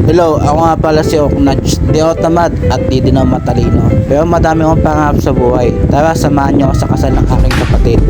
Hello, ako nga pala si Oknach. Di ako tamad at di din ako matalino. Pero madami akong pangarap sa buhay. Tara, samahan niyo ako sa kasal ng aking kapatid.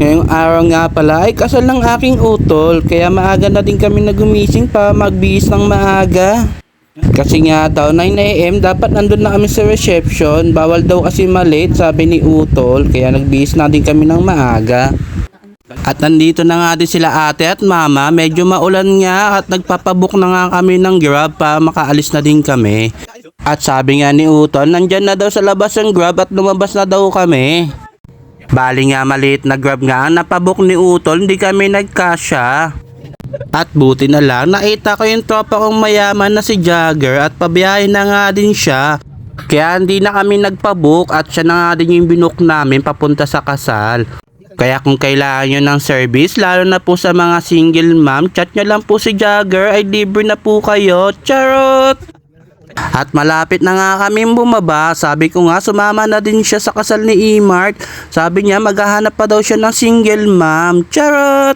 Ngayong araw nga pala ay kasal ng aking utol, kaya maaga na din kami nagumising para magbihis ng maaga. Kasi nga daw 9 AM dapat nandun na kami sa reception, bawal daw kasi malate sabi ni utol, kaya nagbihis na din kami ng maaga. At nandito na nga din sila ate at mama, medyo maulan nga at nagpapabook na nga kami ng Grab para makaalis na din kami. At sabi nga ni utol, nandyan na daw sa labas ang Grab at lumabas na daw kami. Bali nga maliit na Grab nga ang napabook ni utol, hindi kami nagkasya. At buti na lang nakita ko yung tropa kong mayaman na si Jagger at pabiyahe na nga din siya. Kaya hindi na kami nagpabook at siya na nga din yung binook namin papunta sa kasal. Kaya kung kailangan nyo ng service, lalo na po sa mga single mom, chat nyo lang po si Jagger ay libre na po kayo. Charot! At malapit na nga kami bumaba, sabi ko nga sumama na din siya sa kasal ni Imart. Sabi niya maghahanap pa daw siya ng single mom. Charot!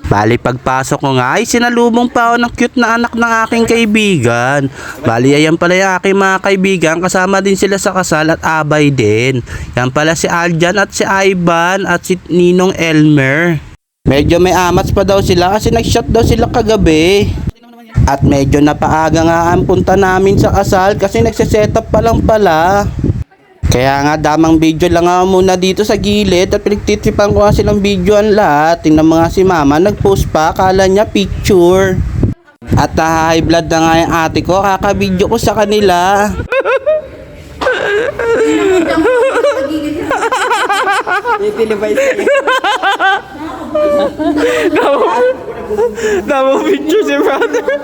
Bali pagpasok ko nga ay sinalubong pa ako ng cute na anak ng aking kaibigan. Bali ayan pala yung aking mga kaibigan, kasama din sila sa kasal at abay din. Yan pala si Aljan at si Ivan at si Ninong Elmer. Medyo may amats pa daw sila kasi nag-shot daw sila kagabi. At medyo napaaga nga ang punta namin sa kasal kasi nagsisetup pa lang pala. Kaya nga damang video lang ako muna dito sa gilid at pinagtitripan ko nga silang videoan lahat. Tingnan mga si mama nagpost pa, akala niya picture. At high blood na nga yung ate ko, kaka-video ko sa kanila. Damang picture si brother.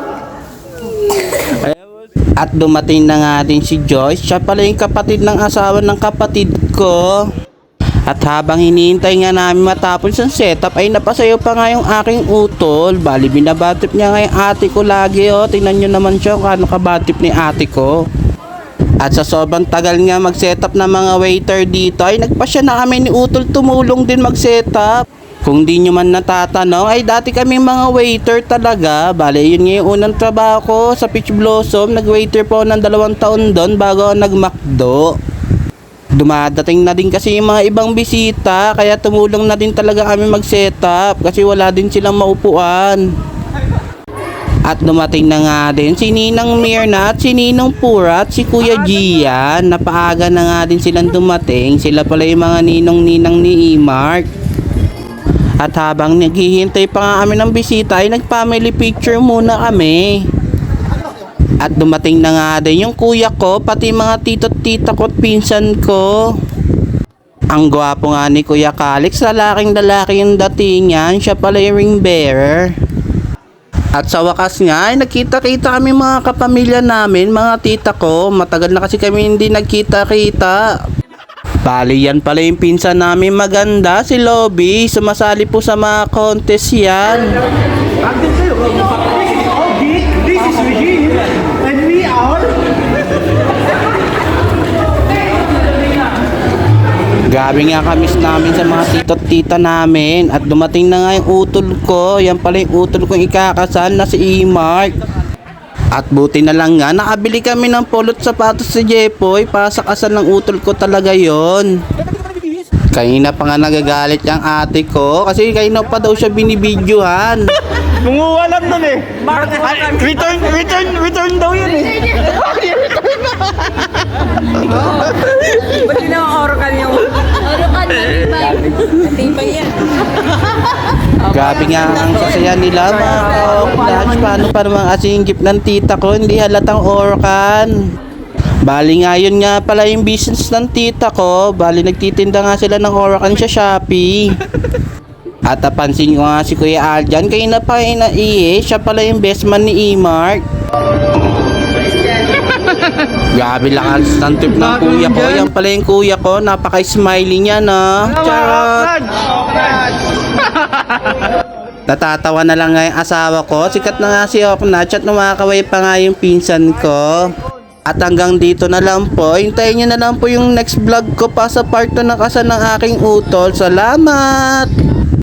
At dumating na nga din si Joyce, siya pala yung kapatid ng asawa ng kapatid ko. At habang hinihintay nga namin matapos ang setup ay napasayo pa nga yung aking utol. Bali binabatip niya nga yung ate ko lagi oh. Tingnan nyo naman siya kung ano kabatip ni ate ko. At sa sobrang tagal nga mag-setup ng mga waiter dito ay nagpasya na kami ni utol tumulong din mag-setup. Kung di nyo man natatanong ay dati kaming mga waiter talaga. Bale yun nga yung unang trabaho ko sa Peach Blossom. Nag-waiter po ng 2 taon doon bago ako nag-McDo. Dumadating na din kasi yung mga ibang bisita kaya tumulong na din talaga kami mag-setup kasi wala din silang maupuan. At dumating na nga din si Ninang Mirna at si Ninong Pura at si Kuya Gian. Napaaga na nga din silang dumating. Sila pala yung mga ninong-ninang ni Imart. At habang naghihintay pa nga kami ng bisita ay nag-family picture muna kami. At dumating na nga din yung kuya ko pati mga tito at tita ko at pinsan ko. Ang gwapo nga ni Kuya Calix, lalaking-lalaki yung datingan, siya pala yung ring bearer. At sa wakas nga ay nagkita-kita kami mga kapamilya namin, mga tita ko. Matagal na kasi kami hindi nagkita-kita. Bali yan pala yung pinsan namin maganda, si Lobby. Sumasali po sa mga contest yan. This is Eugene and we are. Grabe nga kamis namin sa mga tito at tita namin. At dumating na nga yung utol ko. Yan pala yung utol kong ikakasal na si Imart. At buti na lang nga, nakabili kami ng pulot sapatos si Jepoy para sa kasal ng utol ko talaga yon. Kanina pa nga nagagalit yung ate ko kasi kanina pa daw siya binibidyohan. Kumuha lang nun eh. Return daw yun eh. Ba't ina-orokan yung... Orokan na matibay yan. Grabe nga ang sasaya nila mga ka-Oknach. Paano pa naman kasi yung gift ng tita ko, hindi halatang orkan. Bali nga yun nga pala yung business ng tita ko. Bali nagtitinda nga sila ng Oracan sa Shopee. At napansin ko nga si Kuya Aljan, kayo na pa siya pala yung best man ni E-Mart. Grabe lakas ng trip ng kuya ko. Yan pala yung kuya ko, napaka-smiley niya na. Charot! Natatawa na lang nga yung asawa ko. Sikat na nga si Oknach at numakaway pa nga yung pinsan ko. At hanggang dito na lang po. Hintayin nyo na lang po yung next vlog ko pa sa part 2 ng kasal ng aking utol. Salamat!